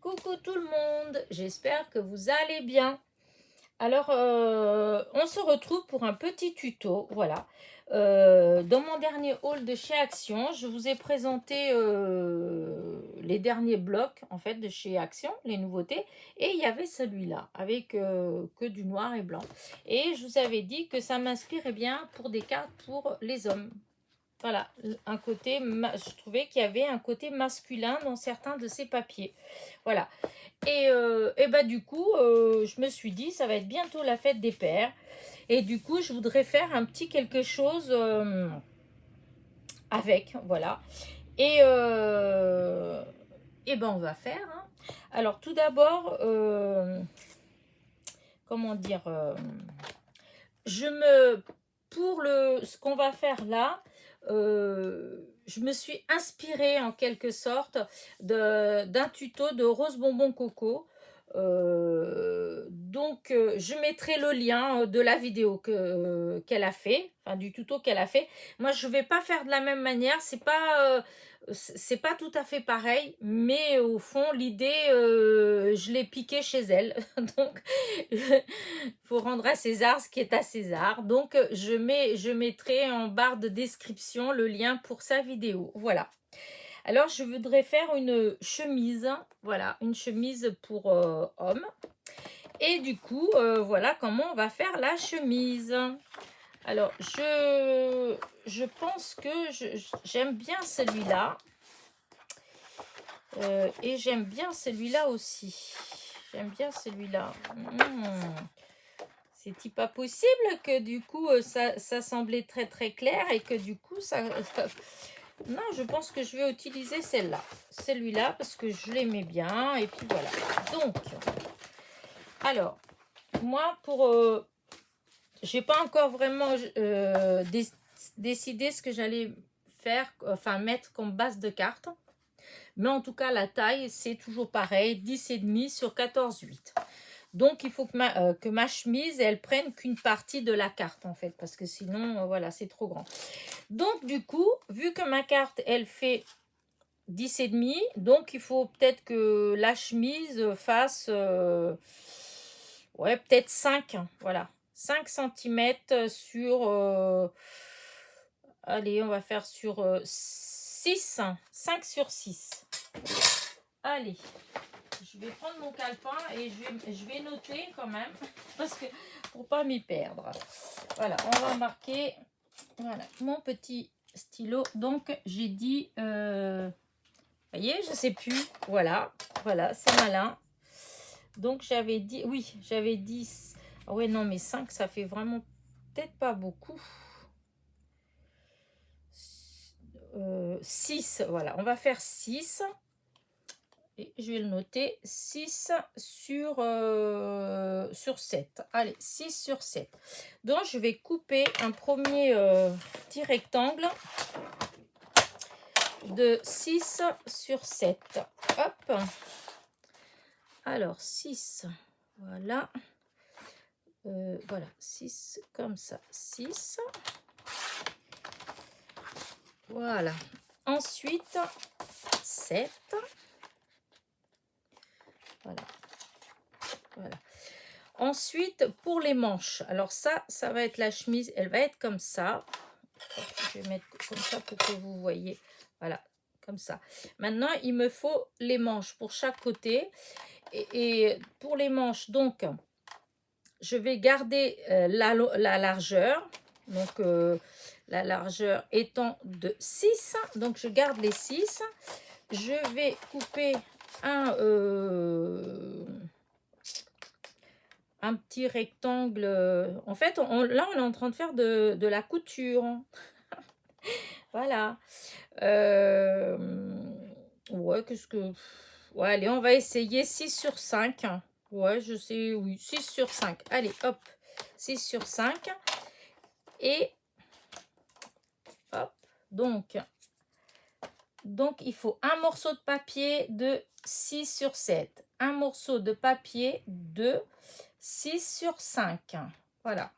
Coucou tout le monde, j'espère que vous allez bien. Alors, on se retrouve pour un petit tuto, voilà. Dans mon dernier haul de chez Action, je vous ai présenté les derniers blocs, en fait, de chez Action, les nouveautés. Et il y avait celui-là, avec que du noir et blanc. Et je vous avais dit que ça m'inspirait bien pour des cartes pour les hommes. Voilà, un côté, je trouvais qu'il y avait un côté masculin dans certains de ces papiers. Voilà. Et bah du coup, je me suis dit, ça va être bientôt la fête des pères. Et du coup, je voudrais faire un petit quelque chose avec, voilà. Et ben on va faire. Hein. Alors tout d'abord, comment dire, pour ce qu'on va faire là, je me suis inspirée en quelque sorte d'un tuto de Rose Bonbon Coco. Je mettrai le lien de la vidéo qu'elle a fait, enfin du tuto qu'elle a fait. Moi, je vais pas faire de la même manière, c'est pas tout à fait pareil, mais au fond, l'idée, je l'ai piquée chez elle. Donc, il faut rendre à César ce qui est à César. Donc, je mettrai en barre de description le lien pour sa vidéo. Voilà. Alors, je voudrais faire une chemise. Voilà, une chemise pour homme. Et du coup, voilà comment on va faire la chemise. Alors, je pense que j'aime bien celui-là. Et j'aime bien celui-là aussi. J'aime bien celui-là. C'est pas possible que du coup ça semblait très très clair et que du coup non, je pense que je vais utiliser celui-là parce que je l'aimais bien et puis voilà. Donc, alors moi j'ai pas encore vraiment décidé ce que j'allais faire, enfin mettre comme base de carte. Mais en tout cas, la taille, c'est toujours pareil, 10,5 sur 14,8. Donc, il faut que ma chemise, elle prenne qu'une partie de la carte, en fait, parce que sinon, voilà, c'est trop grand. Donc, du coup, vu que ma carte, elle fait 10,5, donc il faut peut-être que la chemise fasse, ouais, peut-être 5, voilà, 5 cm sur, allez, on va faire sur 6, 5 sur 6. Allez. Je vais prendre mon calepin et je vais noter quand même, parce que pour pas m'y perdre. Voilà, on va marquer, voilà, mon petit stylo. Donc, j'ai dit, voyez, je sais plus. Voilà, voilà, c'est malin. Donc, j'avais dit, oui, j'avais dit, ah ouais, non, mais 5, ça fait vraiment peut-être pas beaucoup. 6, voilà, on va faire 6. Et je vais le noter, 6 sur 7. Allez, 6 sur 7. Donc, je vais couper un premier petit rectangle de 6 sur 7. Hop. Alors, 6. Voilà. Voilà, 6 comme ça. 6. Voilà. Ensuite, 7. Voilà. Voilà. Ensuite, pour les manches, alors ça va être la chemise, elle va être comme ça. Je vais mettre comme ça pour que vous voyez. Voilà, comme ça. Maintenant, il me faut les manches pour chaque côté. Et pour les manches, donc, je vais garder la largeur. Donc, la largeur étant de 6. Donc, je garde les 6. Je vais couper un petit rectangle. En fait, là, on est en train de faire de la couture. Voilà. Ouais, qu'est-ce que... Ouais, allez, on va essayer 6 sur 5. Ouais, je sais, oui, 6 sur 5. Allez, hop, 6 sur 5. Et, hop, donc, il faut un morceau de papier de 6 sur 7. Un morceau de papier de 6 sur 5. Voilà.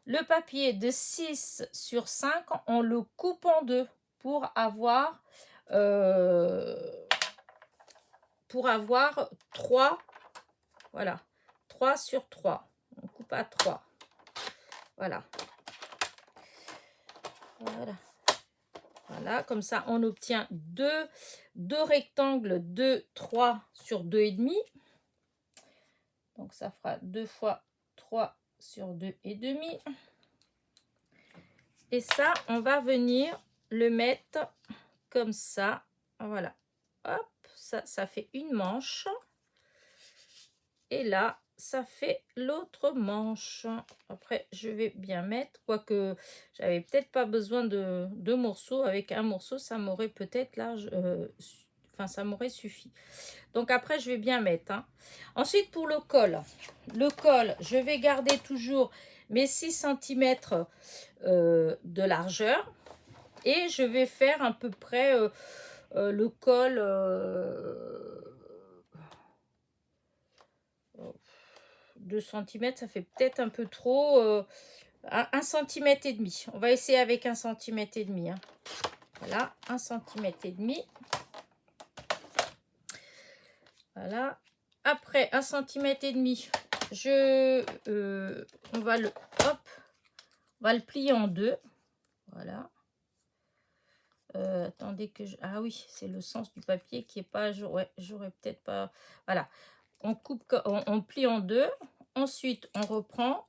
Le papier de 6 sur 5, on le coupe en deux pour avoir pour avoir 3, voilà, 3 sur 3. On coupe à 3. Voilà. Voilà. Voilà, comme ça, on obtient deux rectangles de 3 sur 2,5. Donc, ça fera 2 fois 3 sur 2,5. Et ça, on va venir le mettre comme ça. Voilà. Hop, ça fait une manche. Et là, ça fait l'autre manche. Après, je vais bien mettre, quoique j'avais peut-être pas besoin de 2 morceaux. Avec un morceau, ça m'aurait peut-être là, enfin, ça m'aurait suffi. Donc après, je vais bien mettre. Hein. Ensuite, pour le col, je vais garder toujours mes 6 cm de largeur. Et je vais faire à peu près le col... 2 cm, ça fait peut-être un peu trop. 1 cm et demi. On va essayer avec 1 cm et demi. Hein. Voilà, 1 cm et demi. Voilà. Après 1 cm et demi, on va le plier en deux. Voilà. Attendez que je... Ah oui, c'est le sens du papier qui est pas... Ouais, j'aurais peut-être pas... Voilà. On coupe, on plie en deux. Ensuite, on reprend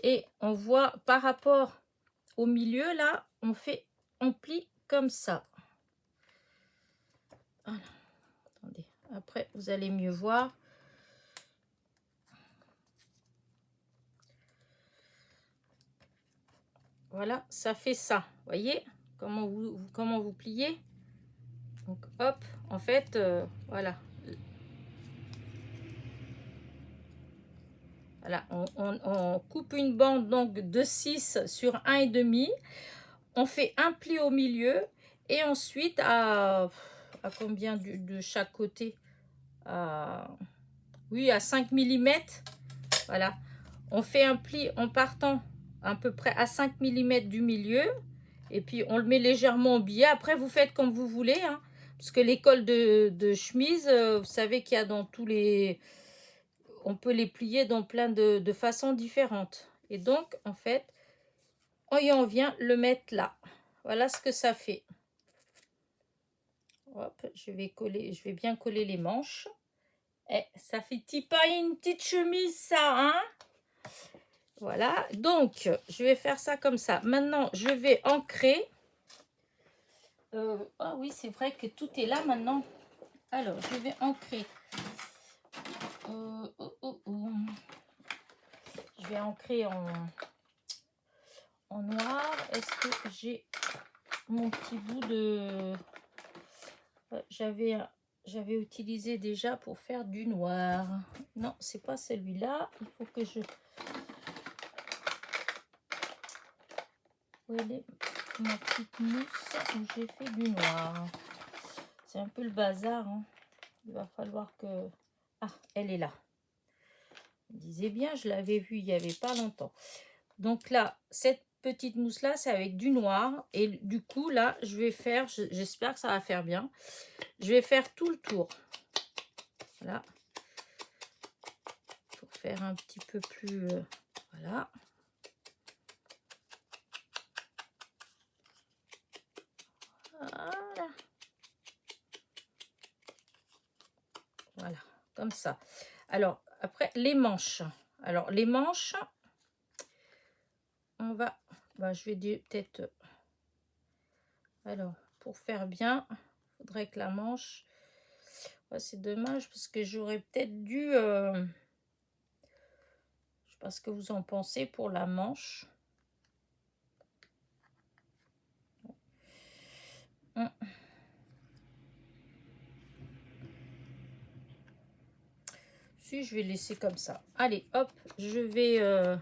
et on voit par rapport au milieu, là, on plie comme ça. Voilà. Attendez, après, vous allez mieux voir. Voilà, ça fait ça. Voyez comment vous pliez. Donc, hop, en fait, voilà. Voilà, on coupe une bande donc de 6 sur 1,5. On fait un pli au milieu et ensuite à combien de chaque côté, oui, à 5 mm. Voilà, on fait un pli en partant à peu près à 5 mm du milieu et puis on le met légèrement en biais. Après, vous faites comme vous voulez, hein, parce que les cols de chemise, vous savez qu'il y a dans tous les... On peut les plier dans plein de façons différentes. Et donc, en fait, on vient le mettre là. Voilà ce que ça fait. Hop, je vais bien coller les manches. Et ça fait pas une petite chemise, ça, hein? Voilà, donc, je vais faire ça comme ça. Maintenant, je vais ancrer. Ah oui, c'est vrai que tout est là maintenant. Alors, je vais ancrer. Je vais ancrer en noir. Est-ce que j'ai mon petit bout de... J'avais utilisé déjà pour faire du noir. Non, c'est pas celui-là. Il faut que je... Où elle est ma petite mousse où j'ai fait du noir? C'est un peu le bazar. Hein. Il va falloir que... Ah, elle est là. Je disais bien, je l'avais vue il n'y avait pas longtemps. Donc là, cette petite mousse là, c'est avec du noir. Et du coup, là, je vais faire... J'espère que ça va faire bien. Je vais faire tout le tour. Voilà. Pour faire un petit peu plus... voilà. Voilà. Voilà, comme ça. Alors, après, les manches. Alors, les manches, on va... Bah, je vais dire peut-être... Alors, pour faire bien, il faudrait que la manche... Ouais, c'est dommage parce que j'aurais peut-être dû... Je sais pas ce que vous en pensez pour la manche. Si, je vais laisser comme ça. Allez, hop, je vais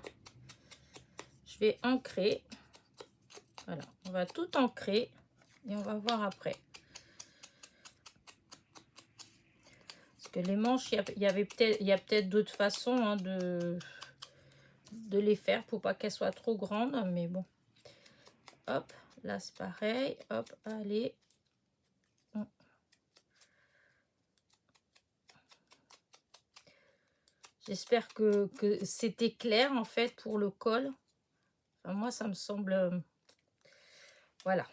ancrer. Voilà, on va tout ancrer et on va voir après. Parce que les manches, il y a peut-être d'autres façons, hein, de les faire pour pas qu'elles soient trop grandes, mais bon. Hop, là c'est pareil. Hop, allez. J'espère que c'était clair en fait pour le col. Enfin, moi, ça me semble... voilà.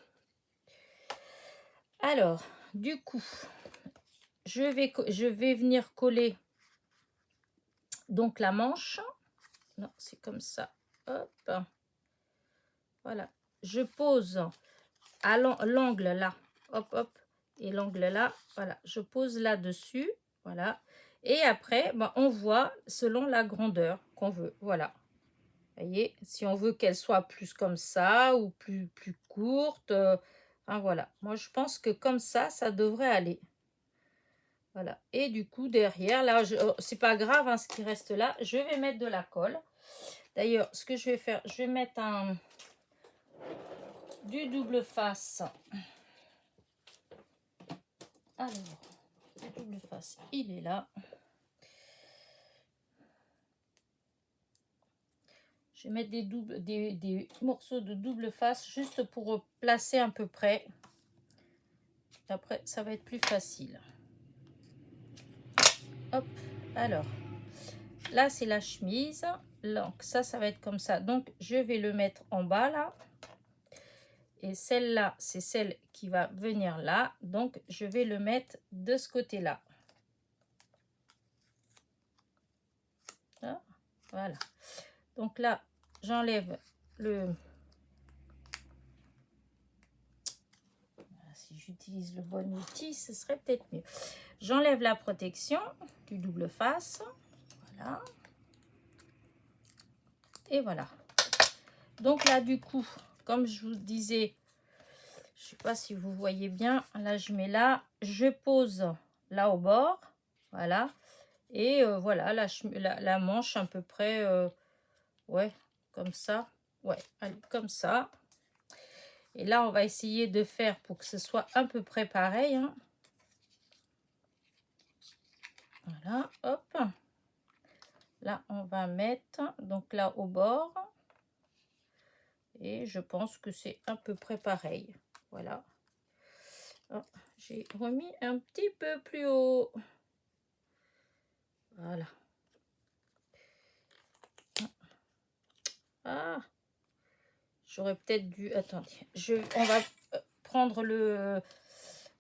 Alors, du coup, je vais venir coller donc la manche. Non, c'est comme ça. Hop. Voilà. Je pose à l'angle là. Hop, hop. Et l'angle là. Voilà. Je pose là-dessus. Voilà. Et après, ben, on voit selon la grandeur qu'on veut. Voilà. Vous voyez, si on veut qu'elle soit plus comme ça ou plus courte. Hein, voilà. Moi, je pense que comme ça devrait aller. Voilà. Et du coup, derrière, là, c'est pas grave hein, ce qui reste là. Je vais mettre de la colle. D'ailleurs, ce que je vais faire, je vais mettre du double face. Alors, le double face, il est là. Je vais mettre des morceaux de double face juste pour placer à peu près. Après, ça va être plus facile. Hop, alors, là, c'est la chemise. Donc, ça va être comme ça. Donc, je vais le mettre en bas, là. Et celle-là, c'est celle qui va venir là. Donc, je vais le mettre de ce côté-là. Voilà. Donc là, j'enlève le... Si j'utilise le bon outil, ce serait peut-être mieux. J'enlève la protection du double face. Voilà. Et voilà. Donc là, du coup, comme je vous disais, je ne sais pas si vous voyez bien, là, je mets là, je pose là au bord. Voilà. Et voilà, la manche à peu près, ouais, comme ça. Ouais, allez, comme ça. Et là, on va essayer de faire pour que ce soit à peu près pareil. Hein. Voilà, hop. Là, on va mettre, donc là, au bord. Et je pense que c'est à peu près pareil. Voilà. Oh, j'ai remis un petit peu plus haut. Voilà. Ah, j'aurais peut-être dû... Attendez, on va prendre le...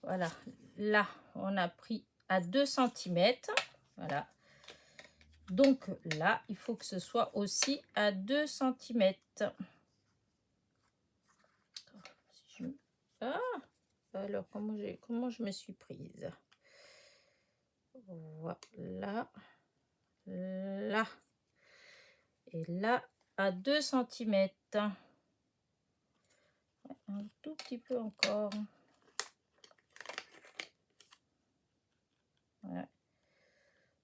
Voilà, là, on a pris à 2 cm. Voilà. Donc là, il faut que ce soit aussi à 2 cm. Ah, alors comment je me suis prise? Voilà. Là. Et là, à 2 cm. Un tout petit peu encore. Ouais.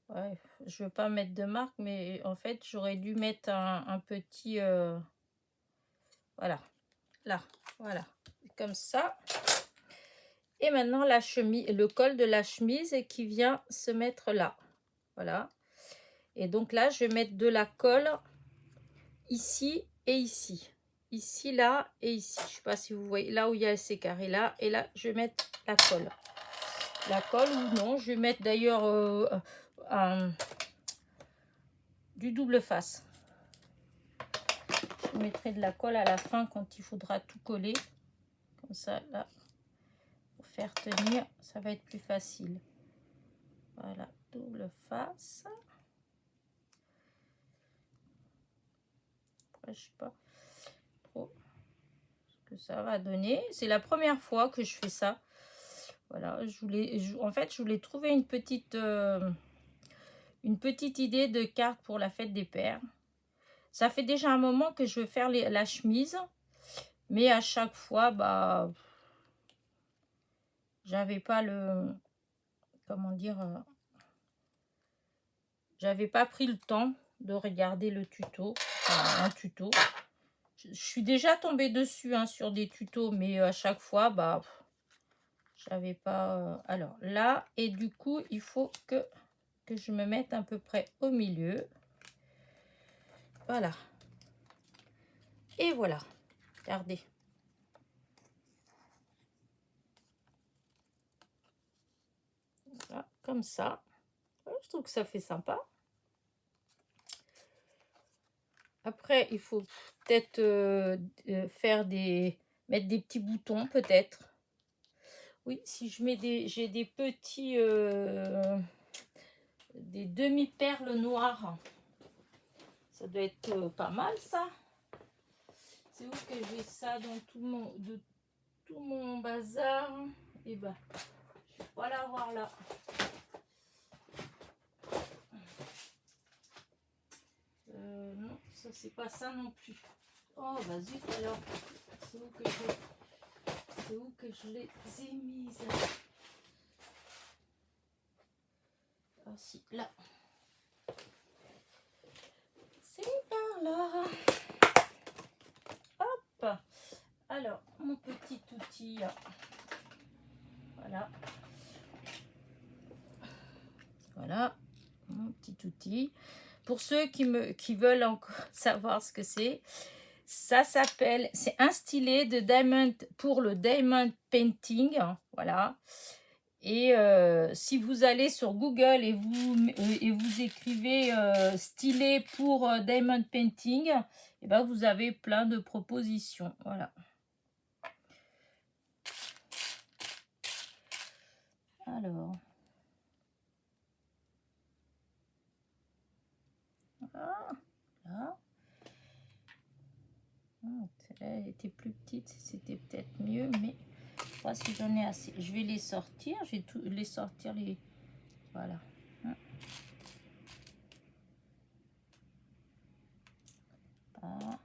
Ouais, je veux pas mettre de marque, mais en fait, j'aurais dû mettre un petit... voilà. Là, voilà. Comme ça. Et maintenant, la chemise, le col de la chemise qui vient se mettre là. Voilà. Et donc là, je vais mettre de la colle ici et ici. Ici, là et ici. Je ne sais pas si vous voyez. Là où il y a ces carrés là. Et là, je vais mettre la colle. La colle ou non. Je vais mettre d'ailleurs du double face. Je mettrai de la colle à la fin quand il faudra tout coller. Comme ça, là. Pour faire tenir, ça va être plus facile. Voilà. Double face. Après, je sais pas trop ce que ça va donner. C'est la première fois que je fais ça. Voilà, en fait, je voulais trouver une petite idée de carte pour la fête des pères. Ça fait déjà un moment que je veux faire la chemise, mais à chaque fois, bah, j'avais pas le, comment dire, j'avais pas pris le temps de regarder le tuto, enfin, un tuto. Je suis déjà tombée dessus hein, sur des tutos, mais à chaque fois, bah, j'avais pas. Alors là, et du coup, il faut que je me mette à peu près au milieu. Voilà. Et voilà. Regardez. Voilà, comme ça. Je trouve que ça fait sympa. Après, il faut peut-être mettre des petits boutons, peut-être. Oui, si je mets j'ai des petits, des demi-perles noires. Ça doit être pas mal, ça. C'est où que j'ai ça dans tout mon bazar? Eh ben, je vais pas l'avoir là. Non, ça c'est pas ça non plus. Oh, bah zut alors. C'est où que je les ai mises? Ah si, là. C'est par là. Hop. Alors, mon petit outil. Voilà. Voilà, mon petit outil. Pour ceux qui veulent encore savoir ce que c'est, ça s'appelle, c'est un stylet de diamond pour le diamond painting. Voilà. Et si vous allez sur Google et vous écrivez stylet pour diamond painting, et ben vous avez plein de propositions. Voilà. Alors. Ah, là. Celle-là, elle était plus petite, c'était peut-être mieux, mais je sais pas si j'en ai assez. Je vais les sortir, je vais les sortir, voilà. Ah.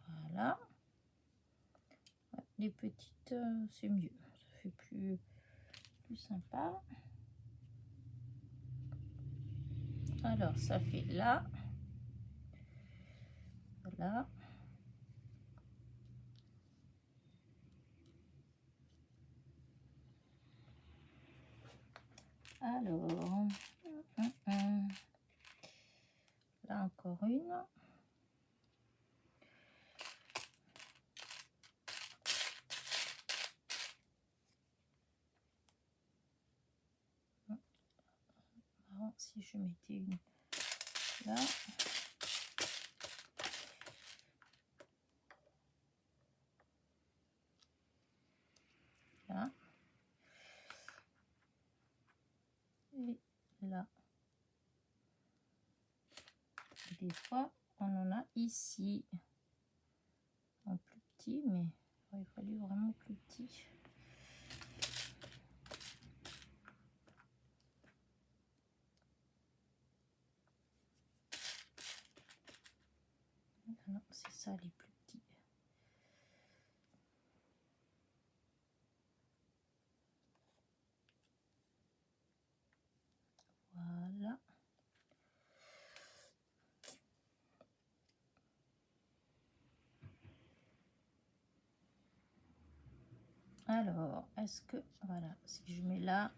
Voilà. Les petites, c'est mieux, ça fait plus sympa. Alors, ça fait là. Voilà. Alors, là encore une. Alors, si je mettais une là. Là. Et là. Des fois, on en a ici. En plus petit, mais il fallait vraiment plus petit. Non, c'est ça les plus petits. Voilà. Alors, est-ce que, voilà, si je mets là,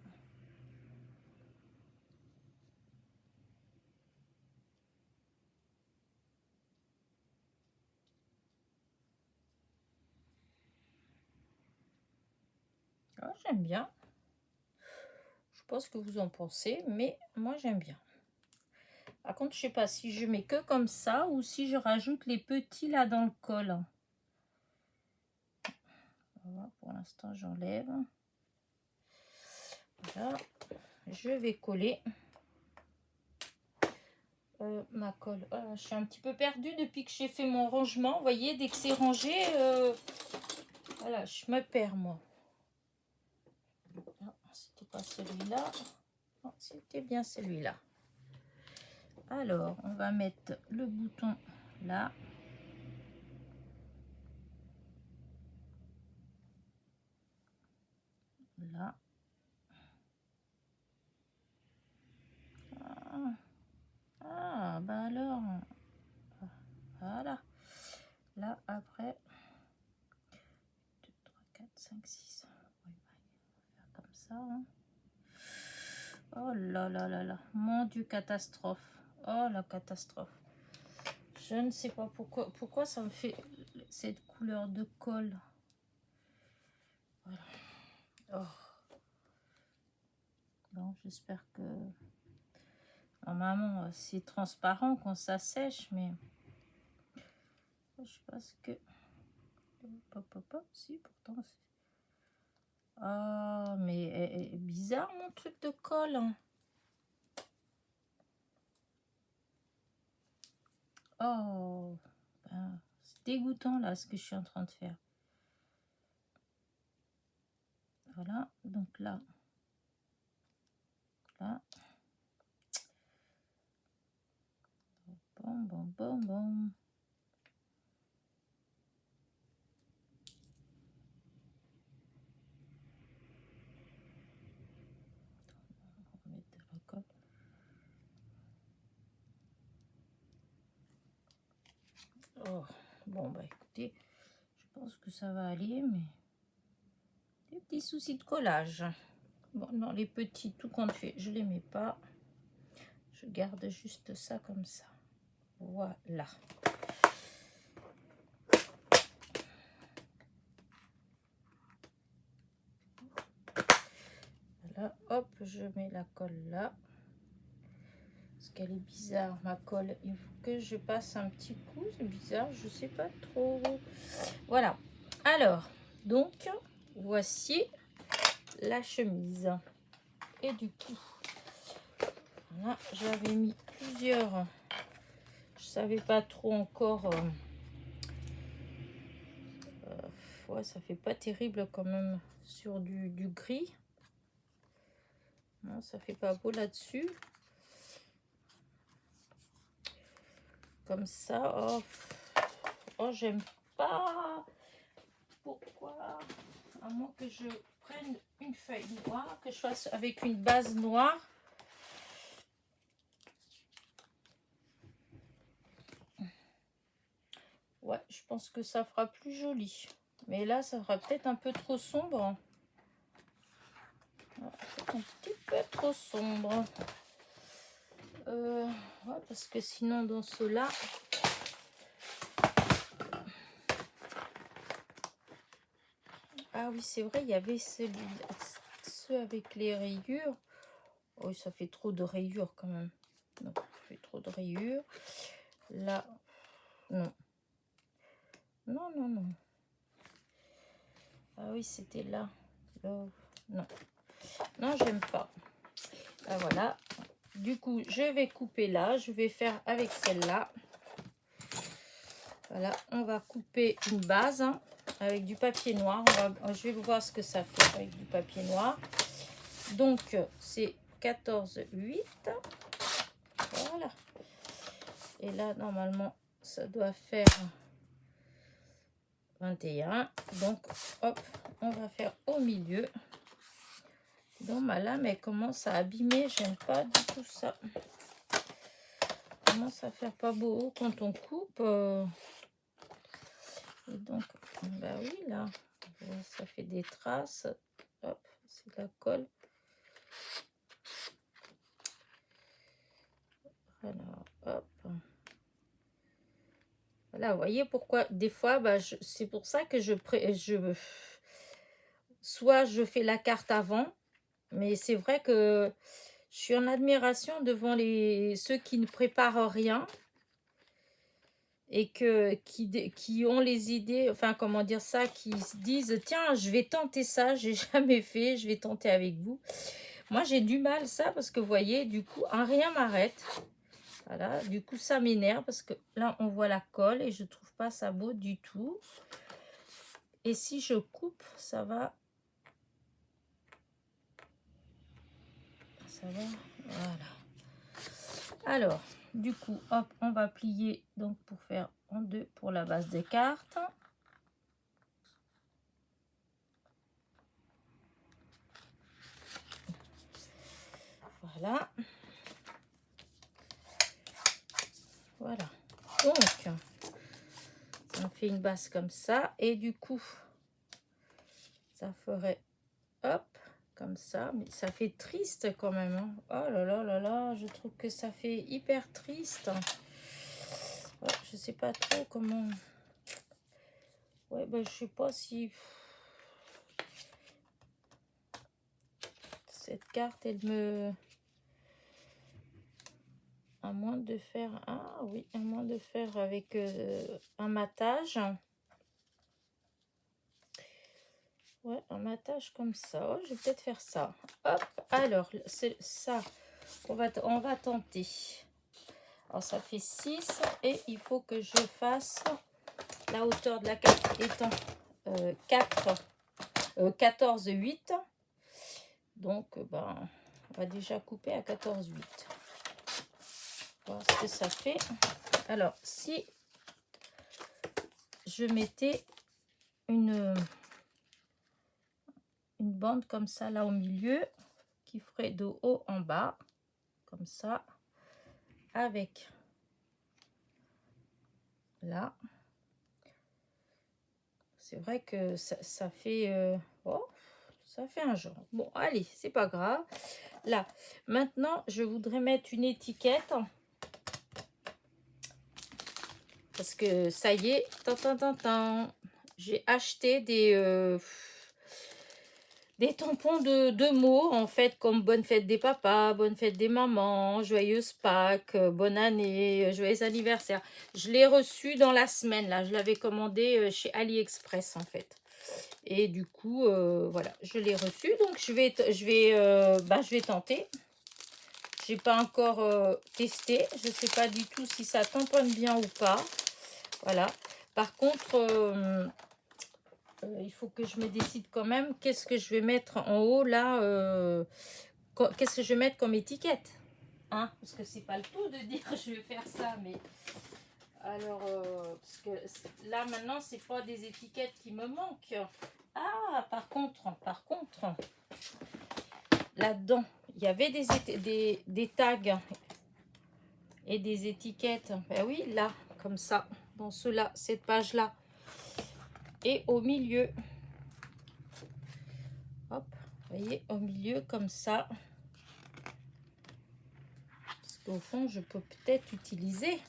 oh, j'aime bien. Je sais pas ce que vous en pensez, mais moi j'aime bien. Par contre, je sais pas si je mets que comme ça ou si je rajoute les petits là dans le col. Voilà, pour l'instant, j'enlève. Voilà, je vais coller ma colle. Je suis un petit peu perdue depuis que j'ai fait mon rangement. Vous voyez, dès que c'est rangé, voilà, je me perds moi. C'était pas celui-là. C'était bien celui-là. Alors, on va mettre le bouton là. Là. Ah, bah alors. Voilà. Là, après. 2, 3, 4, 5, 6. On va faire comme ça. Hein. Oh là là là là. Mon Dieu, catastrophe. Oh la catastrophe. Je ne sais pas pourquoi ça me fait cette couleur de colle. Voilà. Oh. Bon, j'espère que... Normalement, c'est transparent quand ça sèche, mais je sais pas ce que... Si, pourtant... Ah, mais bizarre mon truc de colle. Hein. Oh, ben, c'est dégoûtant là ce que je suis en train de faire. Voilà, donc là, là. Bon. On va mettre la colle. Oh, bon, bah écoutez, je pense que ça va aller, mais des petits soucis de collage. Bon, non, les petits, tout compte fait, je les mets pas. Je garde juste ça comme ça. Voilà. Voilà, hop, je mets la colle là. Parce qu'elle est bizarre, ma colle. Il faut que je passe un petit coup. C'est bizarre, je sais pas trop. Voilà. Alors, donc, voici la chemise. Et du coup, là, j'avais mis plusieurs. Je savais pas trop encore. Ouais, ça fait pas terrible quand même sur du gris. Non, ça fait pas beau là-dessus. Comme ça. Oh, oh j'aime pas. Pourquoi? À moins que je prenne une feuille noire, que je fasse avec une base noire. Ouais, je pense que ça fera plus joli. Mais là, ça fera peut-être un peu trop sombre. Ouais, un petit peu trop sombre. Ouais, parce que sinon, dans ceux-là... Ah oui, c'est vrai, il y avait ceux avec les rayures. Oh, ça fait trop de rayures quand même. Non, ça fait trop de rayures. Là, non. Non. Ah oui, c'était là. Non. Non, j'aime pas. Ah, voilà. Du coup, je vais couper là. Je vais faire avec celle-là. Voilà, on va couper une base hein, avec du papier noir. Je vais voir ce que ça fait avec du papier noir. Donc, c'est 14,8. Voilà. Et là, normalement, ça doit faire 21. Donc, hop, on va faire au milieu. Donc, ma lame, elle commence à abîmer. J'aime pas du tout ça. Commence à faire pas beau quand on coupe. Et donc, bah oui, là, ça fait des traces. Hop, c'est la colle. Alors, hop. Voilà, vous voyez pourquoi des fois, bah, c'est pour ça que soit je fais la carte avant, mais c'est vrai que je suis en admiration devant ceux qui ne préparent rien et qui ont les idées, enfin comment dire ça, qui se disent tiens, je vais tenter ça, j'ai jamais fait, je vais tenter avec vous. Moi, j'ai du mal ça parce que vous voyez, du coup, un rien m'arrête. Voilà, du coup, ça m'énerve parce que là, on voit la colle et je trouve pas ça beau du tout. Et si je coupe, ça va. Ça va, voilà. Alors, du coup, hop, on va plier donc pour faire en deux pour la base des cartes. Voilà. Voilà. Donc, on fait une base comme ça. Et du coup, ça ferait, hop, comme ça. Mais ça fait triste quand même. Hein. Oh là là, je trouve que ça fait hyper triste. Ouais, je sais pas trop comment... Ouais, ben, je sais pas si... Cette carte, elle me... À moins de faire... Ah oui, à moins de faire avec un matage. Ouais, un matage comme ça. Oh, je vais peut-être faire ça. Hop, alors, c'est ça. On va tenter. Alors, ça fait 6 et il faut que je fasse la hauteur de la carte étant 14,8. Donc, ben, on va déjà couper à 14,8. Voir ce que ça fait. Alors, si je mettais une bande comme ça là au milieu, qui ferait de haut en bas, comme ça, avec là. C'est vrai que ça fait... oh, ça fait un genre. Bon, allez, c'est pas grave. Là, maintenant, je voudrais mettre une étiquette. Parce que ça y est, j'ai acheté des tampons de mots, en fait, comme bonne fête des papas, bonne fête des mamans, joyeuse Pâques, bonne année, joyeux anniversaire. Je l'ai reçu dans la semaine, là. Je l'avais commandé chez AliExpress, en fait. Et du coup, voilà, je l'ai reçu. Donc, je vais tenter. J'ai pas encore testé. Je sais pas du tout si ça tamponne bien ou pas. Voilà. Par contre, il faut que je me décide quand même. Qu'est-ce que je vais mettre en haut là qu'est-ce que je vais mettre comme étiquette, hein? Parce que c'est pas le tout de dire je vais faire ça, mais alors parce que là maintenant c'est pas des étiquettes qui me manquent. Ah, par contre, là-dedans, il y avait des tags et des étiquettes. Ben oui, là, comme ça, dans cela, cette page-là. Et au milieu, hop, vous voyez, au milieu, comme ça. Parce qu'au fond, je peux peut-être utiliser.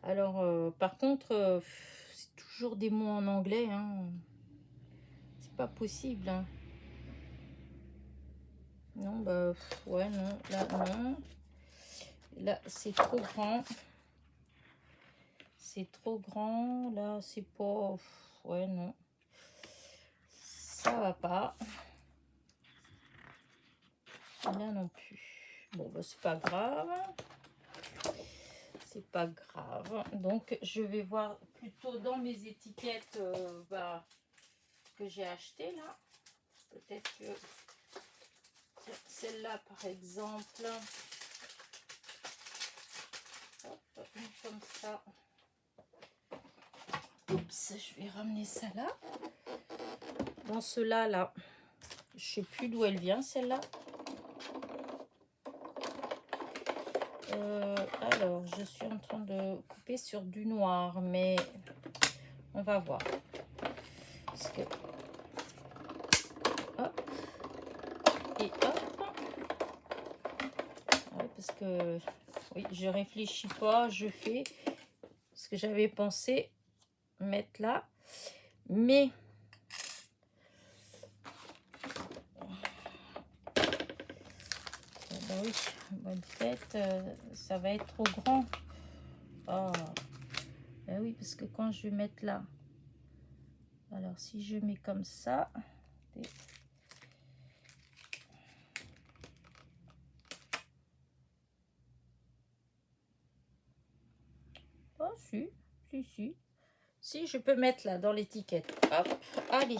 Alors, par contre, c'est toujours des mots en anglais, hein. C'est pas possible, hein. Non, bah, ouais, non, là, non. Là, c'est trop grand. C'est trop grand. Là, c'est pas... Ouais, non. Ça va pas. Là non plus. Bon, bah, c'est pas grave. C'est pas grave. Donc, je vais voir plutôt dans mes étiquettes que j'ai acheté là. Peut-être que celle-là, par exemple. Hop, comme ça. Oups, je vais ramener ça là. Dans cela là, je sais plus d'où elle vient celle-là. Alors, je suis en train de couper sur du noir, mais on va voir. Parce que... Hop. Et hop. Ouais, parce que... Oui, je réfléchis pas, je fais ce que j'avais pensé mettre là. Mais... Ben oui, bonne fête, ça va être trop grand. Oh. Ben oui, parce que quand je vais mettre là... Alors, si je mets comme ça... Oh, si. Si, je peux mettre là, dans l'étiquette. Hop, allez.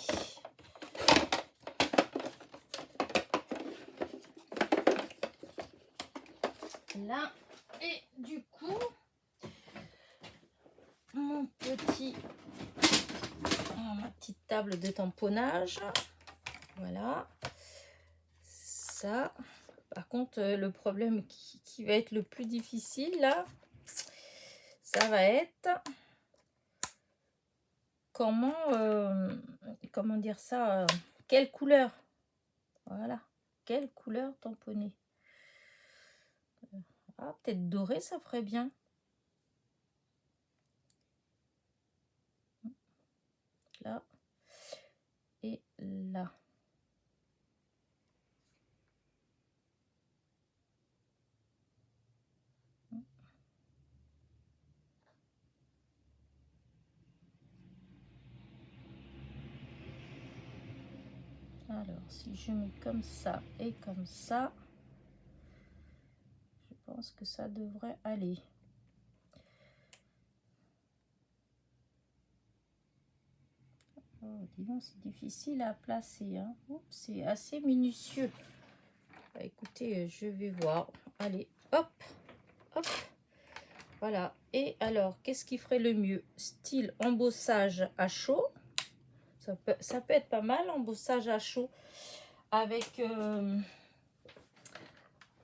Là, et du coup, ma petite table de tamponnage. Voilà. Ça. Par contre, le problème qui va être le plus difficile, là, ça va être... Comment dire ça, quelle couleur, voilà, quelle couleur tamponner. Ah, peut-être doré, ça ferait bien. Là et là. Alors, si je mets comme ça et comme ça, je pense que ça devrait aller. Oh, dis donc, c'est difficile à placer, hein. C'est assez minutieux. Bah, écoutez, je vais voir. Allez, hop, hop. Voilà. Et alors, qu'est-ce qui ferait le mieux? Style embossage à chaud. Ça peut être pas mal, embossage à chaud avec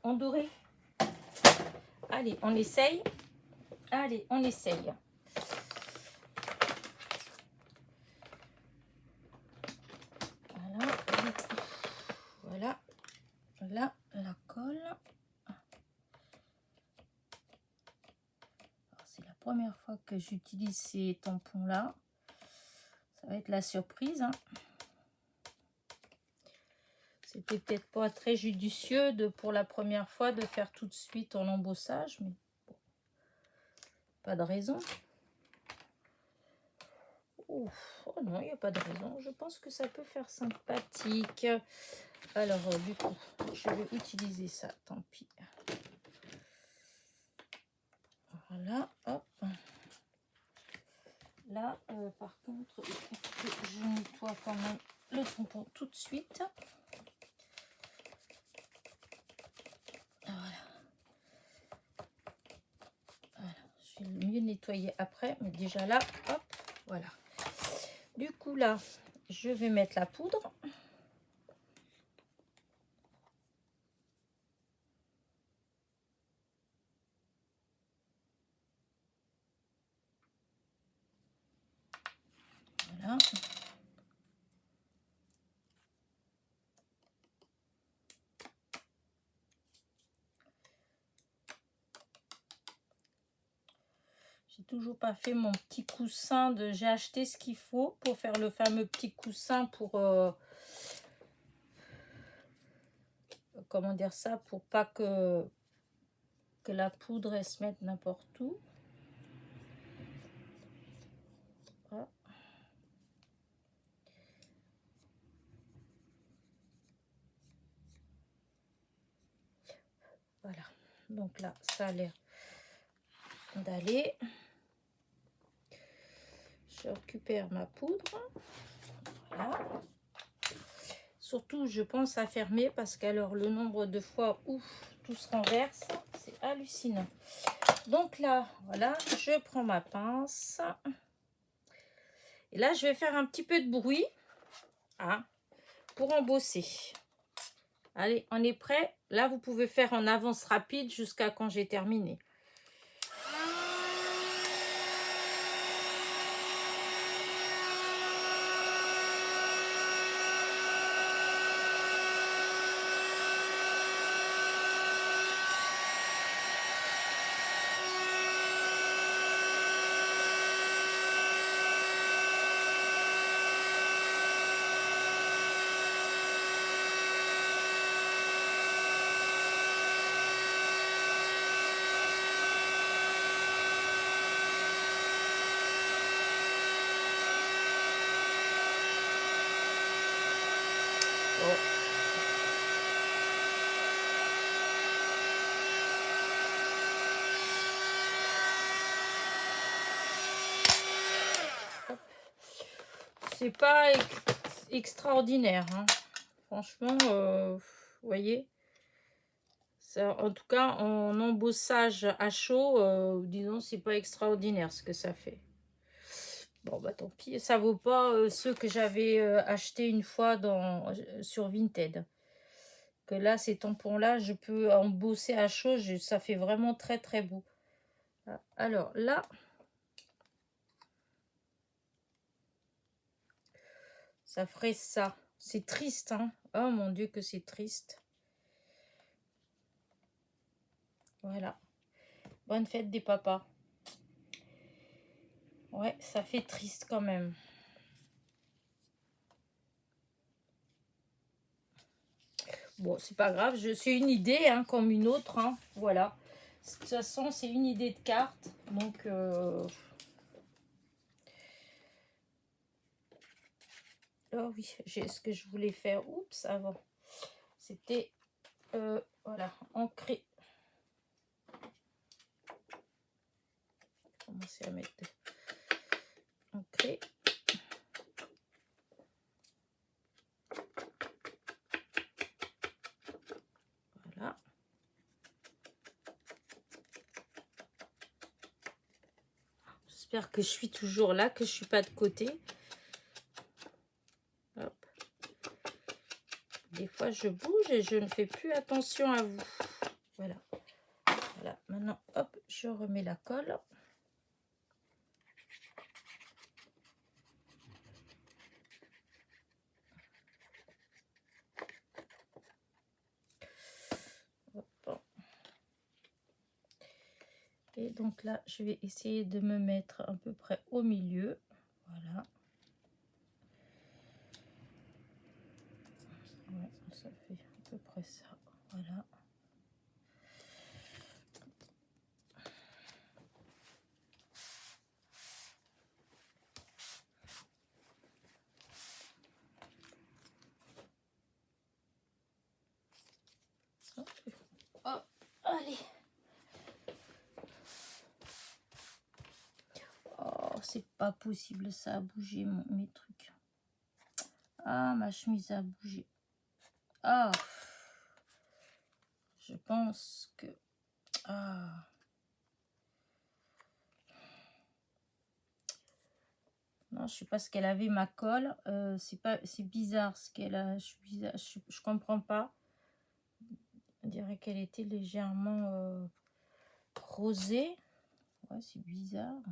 en doré. Allez, on essaye. Allez, on essaye. Voilà. Voilà. Là, la colle. C'est la première fois que j'utilise ces tampons-là. Ça va être la surprise, hein. C'était peut-être pas très judicieux pour la première fois de faire tout de suite en embossage, mais bon, pas de raison. Oh non, il n'y a pas de raison. Je pense que ça peut faire sympathique. Alors, du coup, je vais utiliser ça, tant pis. Voilà, hop. Là, par contre, il faut que je nettoie quand même le tampon tout de suite. Voilà. Je vais mieux nettoyer après, mais déjà là, hop, voilà. Du coup, là, je vais mettre la poudre. Voilà. J'ai toujours pas fait mon petit coussin de... J'ai acheté ce qu'il faut pour faire le fameux petit coussin pour... comment dire ça? Pour pas que la poudre elle se mette n'importe où. Voilà. Voilà. Donc là, ça a l'air d'aller. Je récupère ma poudre. Voilà. Surtout, je pense à fermer parce qu'alors le nombre de fois où tout se renverse, c'est hallucinant. Donc là, voilà, je prends ma pince. Et là, je vais faire un petit peu de bruit, hein, pour embosser. Allez, on est prêt. Là, vous pouvez faire en avance rapide jusqu'à quand j'ai terminé. Oh. C'est pas extraordinaire, hein. Franchement, vous voyez, ça, en tout cas, en embossage à chaud, disons, c'est pas extraordinaire ce que ça fait. Bon, bah tant pis, ça vaut pas ceux que j'avais acheté une fois sur Vinted. Que là, ces tampons-là, je peux embosser à chaud, ça fait vraiment très très beau. Alors là, ça ferait ça. C'est triste, hein. Oh mon Dieu que c'est triste. Voilà. Bonne fête des papas. Ouais, ça fait triste quand même. Bon, c'est pas grave, c'est une idée, hein, comme une autre, hein. Voilà. De toute façon, c'est une idée de carte. Donc, Oh oui, j'ai ce que je voulais faire. Oups, avant. C'était, voilà, ancré. Commencer à mettre ancré. Voilà. J'espère que je suis toujours là, que je suis pas de côté. Hop. Des fois, je bouge et je ne fais plus attention à vous. Voilà. Voilà. Maintenant, hop, je remets la colle. Hop. Et donc là, je vais essayer de me mettre à peu près au milieu. Voilà. Ouais, ça fait à peu près ça. Voilà. Oh, allez. Oh, c'est pas possible, ça a bougé mes trucs. Ah, ma chemise a bougé. Ah, je pense que... Ah, non, je sais pas ce qu'elle avait, ma colle. C'est bizarre ce qu'elle a. Je comprends pas. On dirait qu'elle était légèrement rosée. Ouais, c'est bizarre.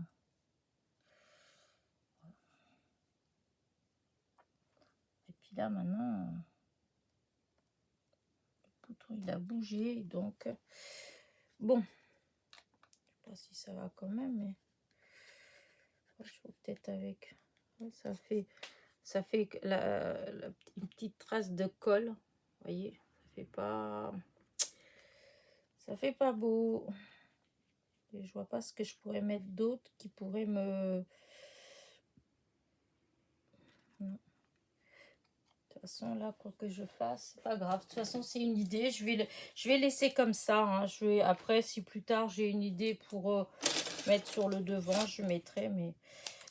Et puis là, maintenant, le poutre, il a bougé. Donc, bon. Je sais pas si ça va quand même, mais... Je vois peut-être avec... Ça fait une petite trace de colle. Vous voyez, ça fait pas beau. Et je vois pas ce que je pourrais mettre d'autre qui pourrait me... Non. De toute façon, là, quoi que je fasse, c'est pas grave. De toute façon, c'est une idée. Je vais laisser comme ça. Hein. Après, si plus tard, j'ai une idée pour mettre sur le devant, je mettrai. Mais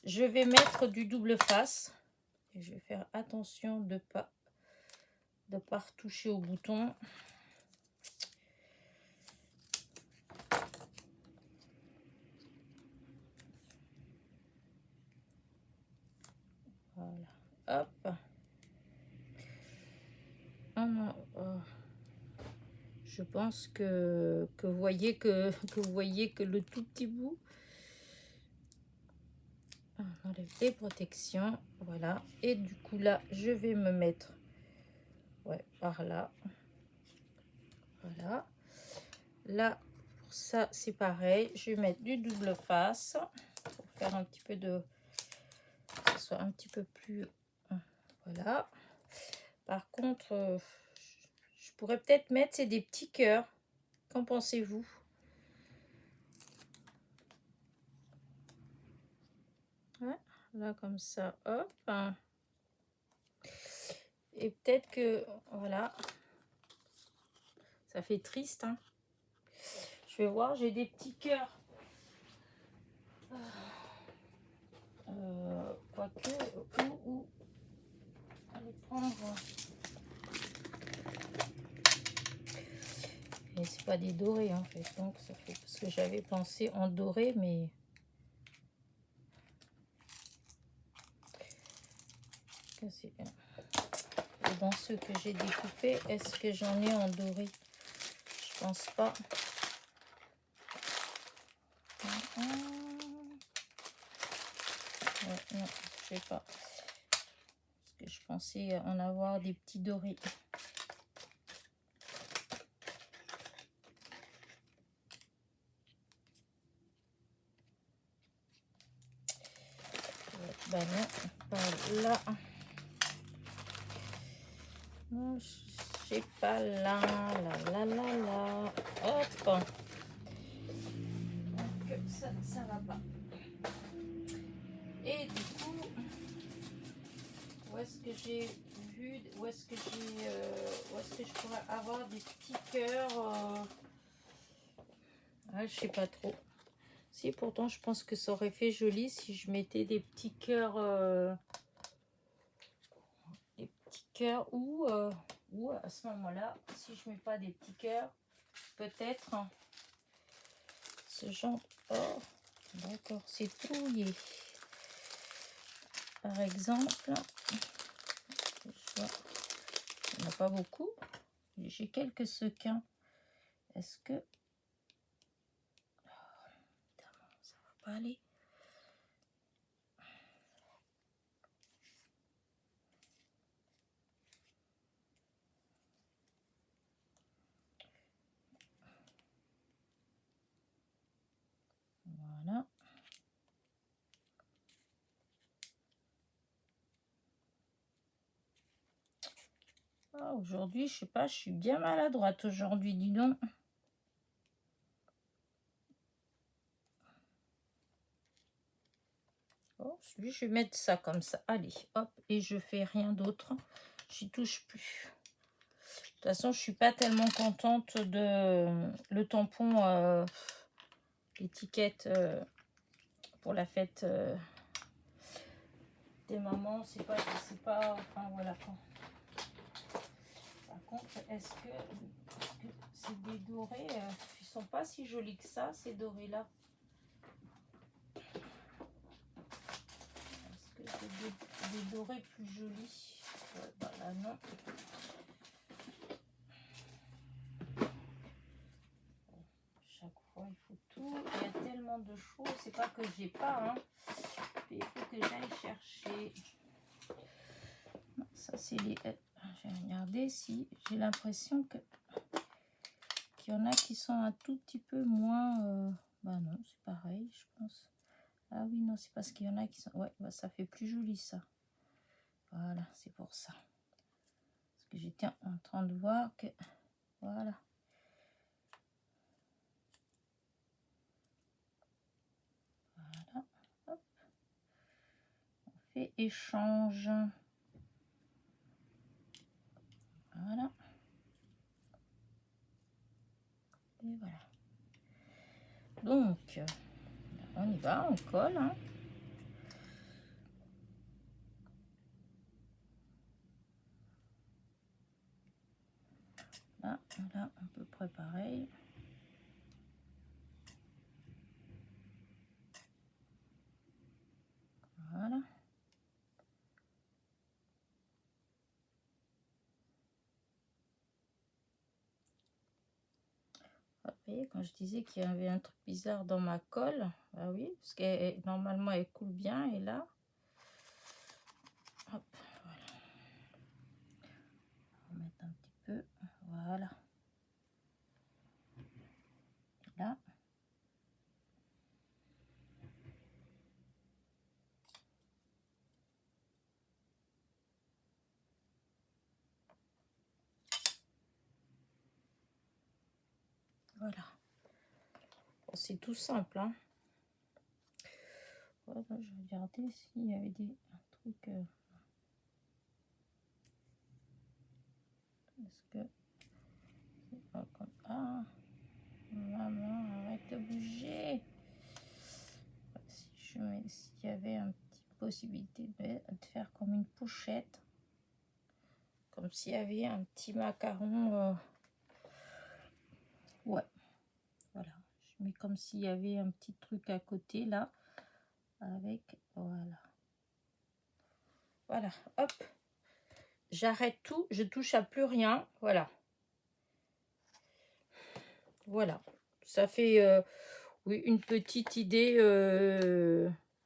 je vais mettre du double face. Et je vais faire attention de pas retoucher au bouton. Voilà. Hop. Je pense que vous voyez que le tout petit bout. On enlève les protections. Voilà. Et du coup, là, je vais me mettre par là. Voilà. Là, pour ça, c'est pareil. Je vais mettre du double face pour faire un petit peu de... que ce soit un petit peu plus... Voilà. Par contre, je pourrais peut-être mettre, c'est des petits cœurs. Qu'en pensez-vous? Ouais, là, comme ça, hop. Et peut-être que, voilà, ça fait triste, hein. Je vais voir, j'ai des petits cœurs. Quoique, où aller prendre. Et c'est pas des dorés en fait, donc ça fait parce que j'avais pensé en doré, mais et dans ceux que j'ai découpés, est-ce que j'en ai en doré? Je pense pas. Ouais, non, je sais pas. Parce que je pensais en avoir des petits dorés. Ben non, pas là. Non, j'ai pas là, là. Hop. Donc, ça va pas. Et du coup, où est-ce que j'ai vu, où est-ce que je pourrais avoir des petits cœurs. Je sais pas trop. Si, pourtant, je pense que ça aurait fait joli si je mettais des petits cœurs, ou à ce moment-là, si je mets pas des petits cœurs, peut-être ce genre. Oh, d'accord, c'est trouillé. Par exemple, il n'y en a pas beaucoup. J'ai quelques sequins. Est-ce que ça va pas aller? Voilà. Aujourd'hui, je sais pas, je suis bien maladroite aujourd'hui, dis donc. Oh, celui, je vais mettre ça comme ça. Allez, hop, et je fais rien d'autre. J'y touche plus. De toute façon, je suis pas tellement contente de le tampon, l'étiquette pour la fête des mamans. C'est pas, enfin voilà quoi. Par contre, est-ce que c'est des dorés, ils sont pas si jolis que ça, ces dorés là. Est-ce que c'est des dorés plus jolis? Ouais, bah là non. Chaque fois il faut tout, il y a tellement de choses, c'est pas que j'ai pas, hein. Il faut que j'aille chercher. Non, ça c'est les. Je vais regarder si j'ai l'impression que qu'il y en a qui sont un tout petit peu moins. Bah non, c'est pareil, je pense. Ah oui, non, c'est parce qu'il y en a qui sont. Ouais, bah ça fait plus joli ça. Voilà, c'est pour ça. Parce que j'étais en train de voir que. Voilà. Voilà. Hop. On fait échange. Voilà. Et voilà. Donc, on y va, on colle. Hein. Là, à peu près pareil. Voilà. Vous voyez, quand je disais qu'il y avait un truc bizarre dans ma colle, bah oui, parce que normalement elle coule bien, et là, hop, voilà. On va mettre un petit peu, voilà. Et là. Voilà. Bon, c'est tout simple, hein. Voilà, je vais regarder s'il y avait des trucs. Est-ce que c'est pas comme. Ah, maman, arrête de bouger. Si je mets, s'il y avait une petite possibilité de faire comme une pochette, comme s'il y avait un petit macaron. Ouais, voilà. Je mets comme s'il y avait un petit truc à côté là, avec, voilà. Voilà, hop. J'arrête tout, je touche à plus rien, voilà. Voilà, ça fait oui, une petite idée,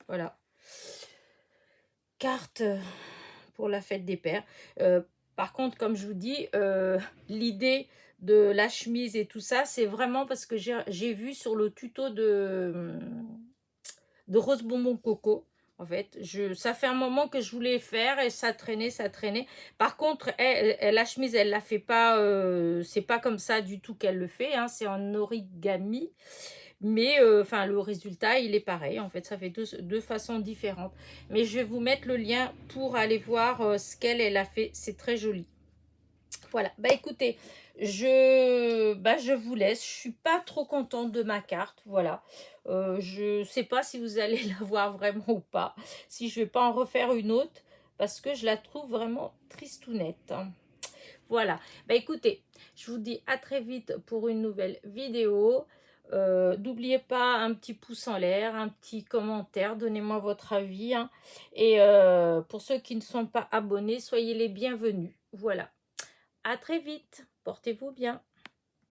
voilà. Carte pour la fête des pères. Par contre, comme je vous dis, l'idée de la chemise et tout ça, c'est vraiment parce que j'ai vu sur le tuto de Rose Bonbon Coco. En fait, ça fait un moment que je voulais faire et ça traînait, ça traînait. Par contre, la chemise, elle la fait pas, c'est pas comme ça du tout qu'elle le fait, hein, c'est en origami. Mais enfin, le résultat, il est pareil. En fait, ça fait deux façons différentes. Mais je vais vous mettre le lien pour aller voir ce qu'elle a fait. C'est très joli. Voilà, bah écoutez, je vous laisse. Je suis pas trop contente de ma carte, voilà. Je sais pas si vous allez la voir vraiment ou pas, si je vais pas en refaire une autre, parce que je la trouve vraiment tristounette, hein. Voilà, bah écoutez, je vous dis à très vite pour une nouvelle vidéo. N'oubliez pas un petit pouce en l'air, un petit commentaire, donnez-moi votre avis, hein. Et pour ceux qui ne sont pas abonnés, soyez les bienvenus. Voilà. À très vite. Portez-vous bien.